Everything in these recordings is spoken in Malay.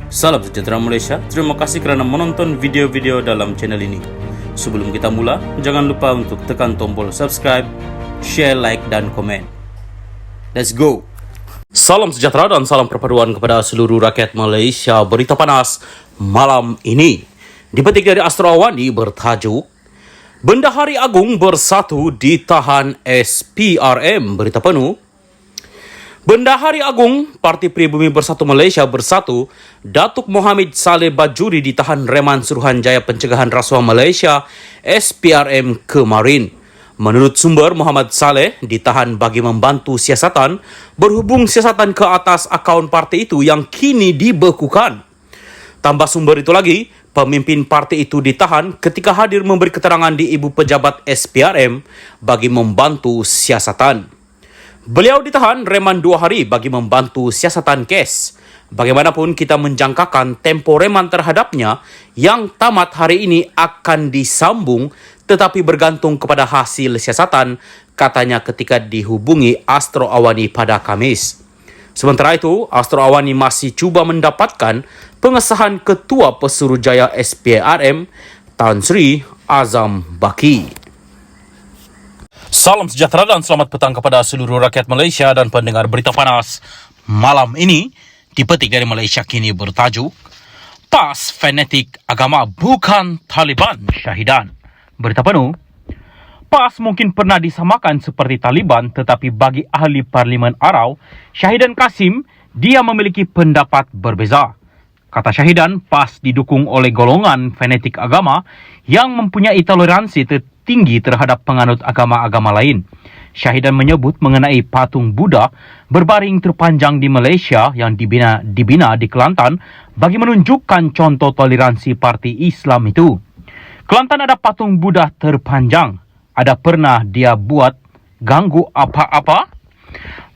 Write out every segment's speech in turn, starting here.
Salam sejahtera Malaysia, terima kasih kerana menonton video-video dalam channel ini. Sebelum kita mula, jangan lupa untuk tekan tombol subscribe, share, like dan komen. Let's go! Salam sejahtera dan salam perpaduan kepada seluruh rakyat Malaysia. Berita panas malam ini dipetik dari Astro Awani bertajuk Bendahari Agung Bersatu ditahan SPRM. Berita penuh, Bendahari Agung Parti Pribumi Bersatu Malaysia Bersatu, Datuk Mohammed Saleh Bajuri ditahan Reman Suruhanjaya Pencegahan Rasuah Malaysia SPRM kemarin. Menurut sumber, Muhammad Saleh ditahan bagi membantu siasatan berhubung siasatan ke atas akaun parti itu yang kini dibekukan. Tambah sumber itu lagi, pemimpin parti itu ditahan ketika hadir memberi keterangan di Ibu Pejabat SPRM bagi membantu siasatan. Beliau ditahan reman 2 hari bagi membantu siasatan kes. Bagaimanapun kita menjangkakan tempo reman terhadapnya yang tamat hari ini akan disambung tetapi bergantung kepada hasil siasatan, katanya ketika dihubungi Astro Awani pada Khamis. Sementara itu, Astro Awani masih cuba mendapatkan pengesahan Ketua Pesuruhjaya SPRM Tan Sri Azam Baki. Salam sejahtera dan selamat petang kepada seluruh rakyat Malaysia dan pendengar berita panas malam ini dipetik dari Malaysia Kini bertajuk PAS Fanatik Agama Bukan Taliban Syahidan. Berita penuh, PAS mungkin pernah disamakan seperti Taliban tetapi bagi ahli Parlimen Arau, Syahidan Kasim, dia memiliki pendapat berbeza. Kata Syahidan, PAS didukung oleh golongan fanatik agama yang mempunyai toleransi tinggi terhadap penganut agama-agama lain. Syahidan menyebut mengenai patung Buddha berbaring terpanjang di Malaysia yang dibina di Kelantan bagi menunjukkan contoh toleransi parti Islam itu. Kelantan ada patung Buddha terpanjang. Ada pernah dia buat ganggu apa-apa?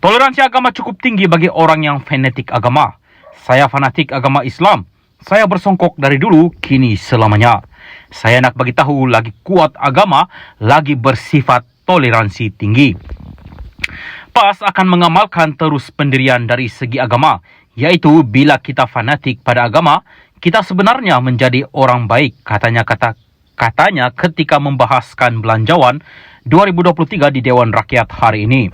Toleransi agama cukup tinggi bagi orang yang fanatik agama. Saya fanatik agama Islam. Saya bersongkok dari dulu, kini selamanya. Saya nak bagi tahu lagi kuat agama, lagi bersifat toleransi tinggi. PAS akan mengamalkan terus pendirian dari segi agama, iaitu bila kita fanatik pada agama, kita sebenarnya menjadi orang baik, katanya ketika membahaskan belanjawan 2023 di Dewan Rakyat hari ini.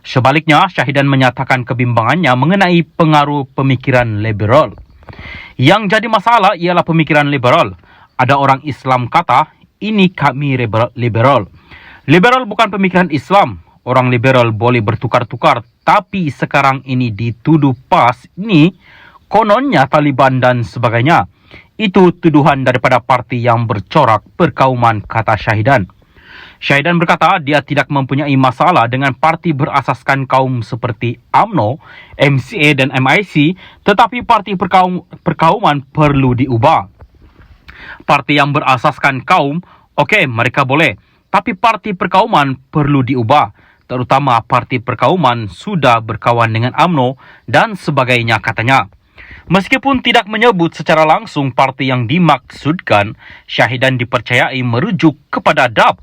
Sebaliknya, Syahidan menyatakan kebimbangannya mengenai pengaruh pemikiran liberal. Yang jadi masalah ialah pemikiran liberal. Ada orang Islam kata, ini kami liberal. Liberal bukan pemikiran Islam. Orang liberal boleh bertukar-tukar. Tapi sekarang ini dituduh PAS ini, kononnya Taliban dan sebagainya. Itu tuduhan daripada parti yang bercorak perkauman, kata Syahidan. Syahidan berkata dia tidak mempunyai masalah dengan parti berasaskan kaum seperti UMNO, MCA dan MIC, tetapi parti perkauman perlu diubah. Parti yang berasaskan kaum, okey, mereka boleh. Tapi parti perkauman perlu diubah. Terutama parti perkauman sudah berkawan dengan UMNO dan sebagainya, katanya. Meskipun tidak menyebut secara langsung parti yang dimaksudkan, Syahidan dipercayai merujuk kepada DAP.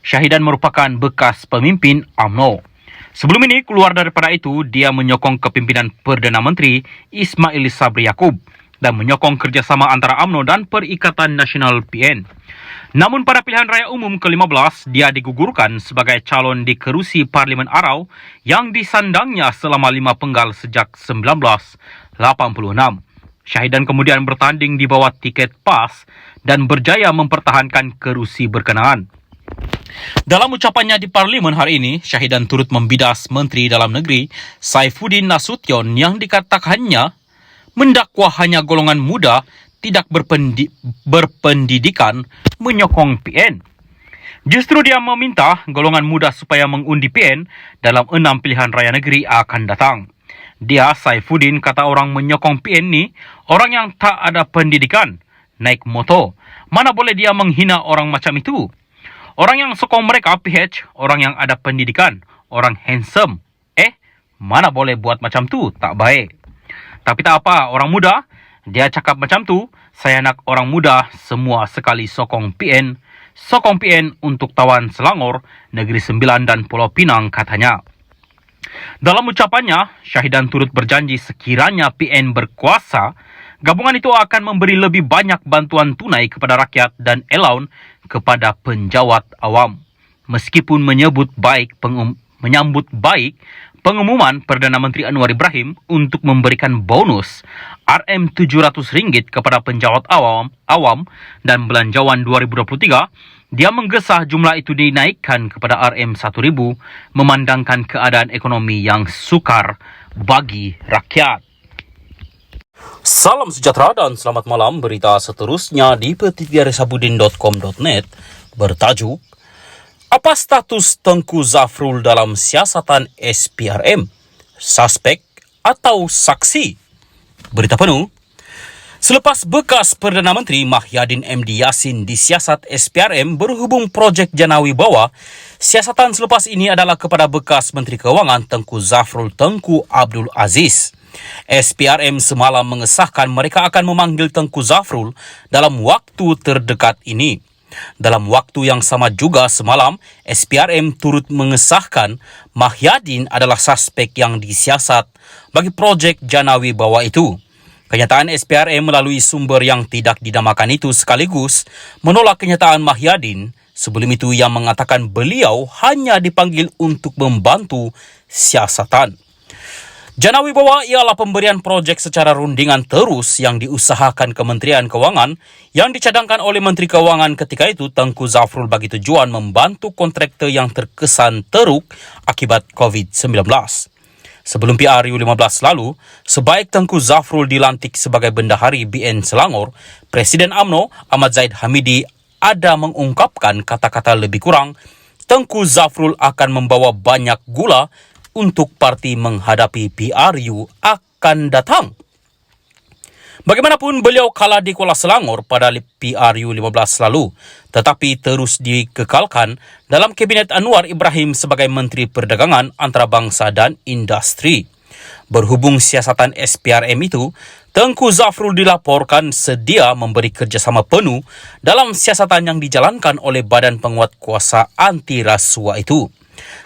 Syahidan merupakan bekas pemimpin UMNO. Sebelum ini, keluar daripada itu, dia menyokong kepimpinan Perdana Menteri Ismail Sabri Yaakob dan menyokong kerjasama antara UMNO dan Perikatan Nasional PN. Namun pada pilihan raya umum ke-15, dia digugurkan sebagai calon di kerusi Parlimen Arau yang disandangnya selama 5 penggal sejak 1986. Syahidan kemudian bertanding di bawah tiket PAS dan berjaya mempertahankan kerusi berkenaan. Dalam ucapannya di Parlimen hari ini, Syahidan turut membidas Menteri Dalam Negeri Saifuddin Nasution yang dikatakannya mendakwa hanya golongan muda tidak berpendidikan menyokong PN. Justru dia meminta golongan muda supaya mengundi PN dalam 6 pilihan raya negeri akan datang. Dia, Saifuddin, kata orang menyokong PN ni orang yang tak ada pendidikan, naik motor. Mana boleh dia menghina orang macam itu? Orang yang sokong mereka PH, orang yang ada pendidikan, orang handsome. Mana boleh buat macam tu, tak baik. Tapi tak apa, orang muda, dia cakap macam tu, saya nak orang muda semua sekali sokong PN untuk Tawan Selangor, Negeri Sembilan dan Pulau Pinang, katanya. Dalam ucapannya, Syahidan turut berjanji sekiranya PN berkuasa, Gabungan itu akan memberi lebih banyak bantuan tunai kepada rakyat dan allowance kepada penjawat awam. Meskipun menyambut baik pengumuman Perdana Menteri Anwar Ibrahim untuk memberikan bonus RM700 kepada penjawat awam dan belanjawan 2023, dia menggesah jumlah itu dinaikkan kepada RM1,000 memandangkan keadaan ekonomi yang sukar bagi rakyat. Salam sejahtera dan selamat malam. Berita seterusnya di petiviarisabudin.com.net bertajuk apa status Tengku Zafrul dalam siasatan SPRM? Suspek atau saksi? Berita penuh. Selepas bekas Perdana Menteri Mahyadin MD Yassin disiasat SPRM berhubung projek Jana Wibawa, siasatan selepas ini adalah kepada bekas Menteri Keuangan Tengku Zafrul Tengku Abdul Aziz. SPRM semalam mengesahkan mereka akan memanggil Tengku Zafrul dalam waktu terdekat ini. Dalam waktu yang sama juga semalam, SPRM turut mengesahkan Mahyadin adalah suspek yang disiasat bagi projek Jana Wibawa itu. Kenyataan SPRM melalui sumber yang tidak dinamakan itu sekaligus menolak kenyataan Mahyadin. Sebelum itu yang mengatakan beliau hanya dipanggil untuk membantu siasatan. Jana Wibawa ialah pemberian projek secara rundingan terus yang diusahakan Kementerian Keuangan yang dicadangkan oleh Menteri Keuangan ketika itu Tengku Zafrul bagi tujuan membantu kontraktor yang terkesan teruk akibat COVID-19. Sebelum PRU 15 lalu, sebaik Tengku Zafrul dilantik sebagai Bendahari BN Selangor, Presiden UMNO Ahmad Zahid Hamidi ada mengungkapkan kata-kata lebih kurang, Tengku Zafrul akan membawa banyak gula untuk parti menghadapi PRU akan datang. Bagaimanapun beliau kalah di Kuala Selangor pada PRU 15 lalu, tetapi terus dikekalkan dalam Kabinet Anwar Ibrahim sebagai Menteri Perdagangan Antarabangsa dan Industri. Berhubung siasatan SPRM itu, Tengku Zafrul dilaporkan sedia memberi kerjasama penuh dalam siasatan yang dijalankan oleh Badan Penguat Kuasa Anti Rasuah itu.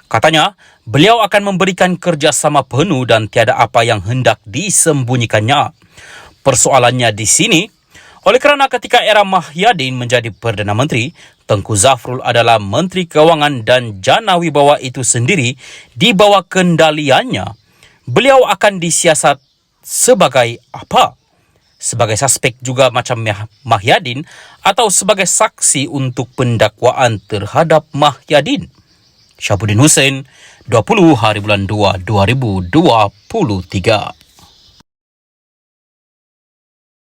Katanya, beliau akan memberikan kerjasama penuh dan tiada apa yang hendak disembunyikannya. Persoalannya di sini, oleh kerana ketika era Mahyadin menjadi Perdana Menteri, Tengku Zafrul adalah Menteri Keuangan dan Jana Wibawa itu sendiri di bawah kendaliannya. Beliau akan disiasat sebagai apa? Sebagai suspek juga macam Mahyadin atau sebagai saksi untuk pendakwaan terhadap Mahyadin? Syabuddin Hussein, 20 hari bulan 2, 2023.